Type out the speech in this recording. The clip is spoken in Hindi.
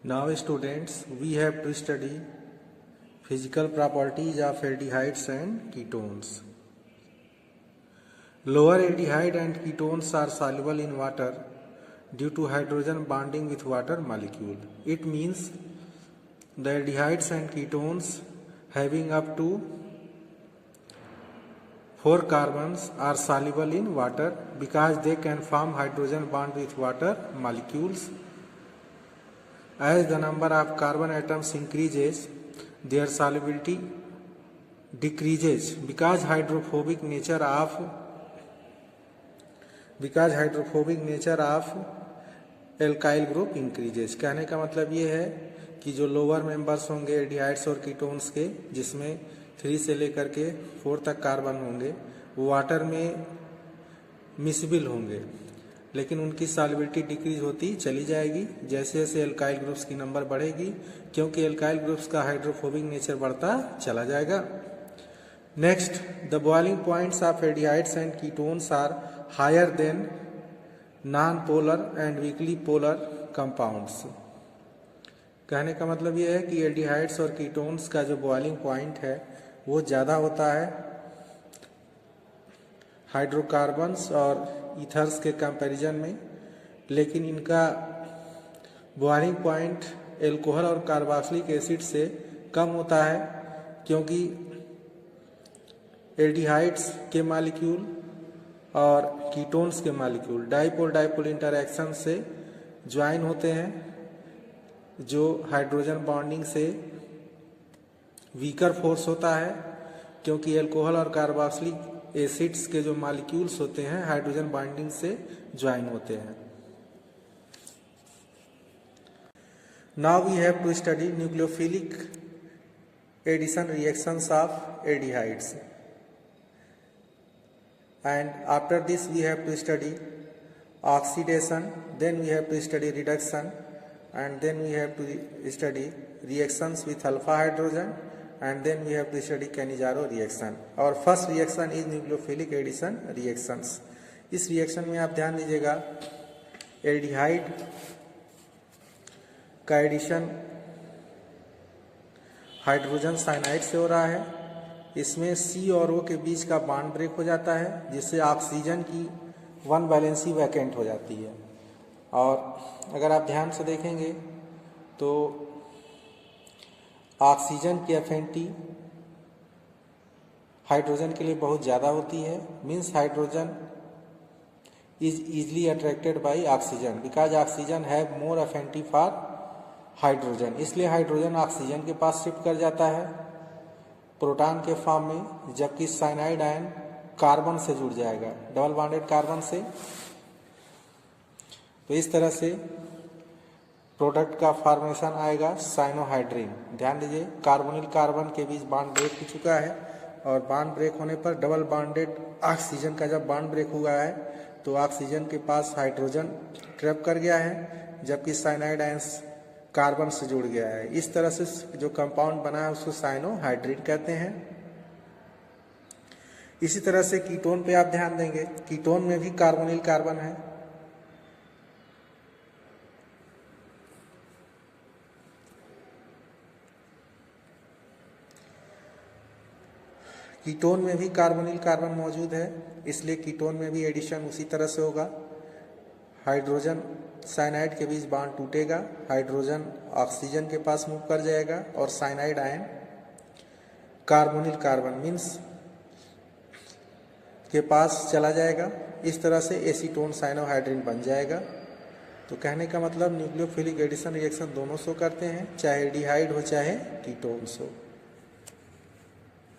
Now students, we have to study physical properties of aldehydes and ketones. Lower aldehyde and ketones are soluble in water due to hydrogen bonding with water molecule. It means the aldehydes and ketones having up to 4 carbons are soluble in water because they can form hydrogen bond with water molecules. As the number of carbon atoms increases, their solubility decreases because hydrophobic nature of alkyl group increases. कहने का मतलब ये है कि जो लोअर मेंबर्स होंगे एल्डिहाइड्स और कीटोन्स के, जिसमें 3 से लेकर के 4 तक कार्बन होंगे, वो वाटर में मिसबिल होंगे, लेकिन उनकी सॉल्युबिलिटी डिक्रीज होती चली जाएगी जैसे जैसे एल्काइल ग्रुप्स की नंबर बढ़ेगी, क्योंकि एल्काइल ग्रुप्स का हाइड्रोफोबिक नेचर बढ़ता चला जाएगा. Next, the boiling points of aldehydes and ketones are higher than non polar and weakly polar compounds. कहने का मतलब ये है कि एल्डिहाइड्स और कीटोन्स का जो बॉइलिंग पॉइंट है वो ज़्यादा होता है हाइड्रोकार्बन्स और ईथर्स के कंपैरिजन में, लेकिन इनका बॉइलिंग पॉइंट एल्कोहल और कार्बोक्सिलिक एसिड से कम होता है, क्योंकि एल्डिहाइड्स के मॉलिक्यूल और कीटोन्स के मॉलिक्यूल डाइपोल डाइपोल इंटरैक्शन से ज्वाइन होते हैं, जो हाइड्रोजन बॉन्डिंग से वीकर फोर्स होता है, क्योंकि एल्कोहल और कार्बोक्सिलिक एसिड्स के जो मॉलिक्यूल्स होते हैं हाइड्रोजन बाइंडिंग से ज्वाइन होते हैं. Now we have to study nucleophilic addition reactions of aldehydes, and after this we have to study oxidation, then we have to study reduction, and then we have to study reactions with alpha hydrogen, and then we have to study Cannizzaro reaction. Our first reaction is nucleophilic addition reactions. इस रिएक्शन में आप ध्यान दीजिएगा, एल्डिहाइड का एडिशन हाइड्रोजन साइनाइड से हो रहा है. इसमें C और O के बीच का बॉन्ड ब्रेक हो जाता है, जिससे ऑक्सीजन की 1 वैलेंसी वैकेंट हो जाती है. और अगर आप ध्यान से देखेंगे तो ऑक्सीजन की एफिनिटी हाइड्रोजन के लिए बहुत ज़्यादा होती है. Means hydrogen is easily attracted by oxygen because oxygen have more affinity for hydrogen. इसलिए हाइड्रोजन ऑक्सीजन के पास शिफ्ट कर जाता है प्रोटॉन के फॉर्म में, जबकि साइनाइड आयन कार्बन से जुड़ जाएगा, डबल बॉन्डेड कार्बन से. तो इस तरह से प्रोडक्ट का फॉर्मेशन आएगा साइनोहाइड्रिन. ध्यान दीजिए, कार्बोनिल कार्बन के बीच बॉन्ड ब्रेक हो चुका है, और बॉन्ड ब्रेक होने पर डबल बॉन्डेड ऑक्सीजन का जब बॉन्ड ब्रेक हुआ है तो ऑक्सीजन के पास हाइड्रोजन ट्रैप कर गया है, जबकि साइनाइड आयंस कार्बन से जुड़ गया है. इस तरह से जो कंपाउंड बना है उसको साइनोहाइड्रिन कहते हैं. इसी तरह से कीटोन पे आप ध्यान देंगे, कीटोन में भी कार्बोनिल कार्बन है. कीटोन में भी कार्बोनिल कार्बन मौजूद है, इसलिए कीटोन में भी एडिशन उसी तरह से होगा. हाइड्रोजन साइनाइड के बीच बॉन्ड टूटेगा, हाइड्रोजन ऑक्सीजन के पास मूव कर जाएगा, और cyanide ion carbonyl carbon means के पास चला जाएगा. इस तरह से एसीटोन साइनोहाइड्रिन बन जाएगा. तो कहने का मतलब न्यूक्लियोफिलिक एडिशन रिएक्शन दोनों से करते हैं, चाहे एल्डिहाइड हो चाहे कीटोन्स हो.